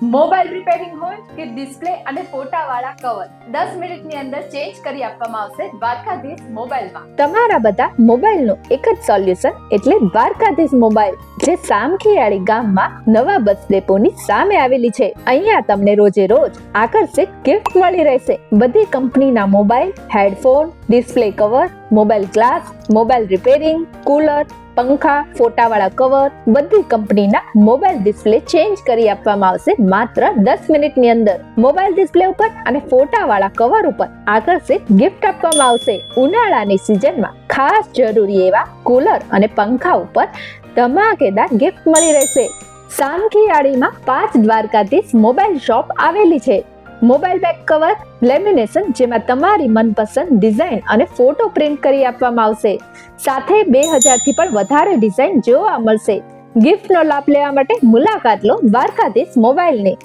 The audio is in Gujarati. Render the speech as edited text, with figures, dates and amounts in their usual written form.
મોબાઈલ રિપેરિંગ હોય કે ડિસ્પ્લે અને ફોટાવાળા કવર 10 મિનિટની અંદર ચેન્જ કરી આપવામાં આવશે દ્વારકાધીશ મોબાઈલમાં. તમારા બધા મોબાઈલનું એક જ સોલ્યુશન એટલે દ્વારકાધીશ મોબાઈલ, જે સામખિયાળી ગામમાં નવા બસ ડેપોની સામે આવેલી છે. અહીંયા તમને રોજે રોજ આકર્ષક ગિફ્ટ મળી રહેશે. બધી કંપનીના mobile, headphone, display cover, mobile glass, mobile repairing, cooler, પંખા, ફોટાવાળા કવર, બધી કંપનીના મોબાઈલ ડિસ્પ્લે ચેન્જ કરી આપવામાં આવશે માત્ર 10 મિનિટની અંદર. મોબાઈલ ડિસ્પ્લે ઉપર અને ફોટાવાળા કવર ઉપર આકર્ષક ગિફ્ટ આપવામાં આવશે. ઉનાળાની સિઝનમાં ખાસ જરૂરી એવા કુલર અને પંખા ઉપર ધમાકેદાર ગિફ્ટ મળી રહેશે. સામખિયાળીમાં 5 દ્વારકાધીશ મોબાઈલ શોપ આવેલી છે. મોબાઈલ બેક કવર, લેમિનેશન, જેમાં તમારી મનપસંદ ડિઝાઇન અને ફોટો પ્રિન્ટ કરી આપવામાં આવશે. સાથે 2000 થી પણ વધારે ડિઝાઇન જોવા મળશે. ગિફ્ટનો લાભ લેવા માટે મુલાકાત લો દ્વારકાધીશ મોબાઈલની.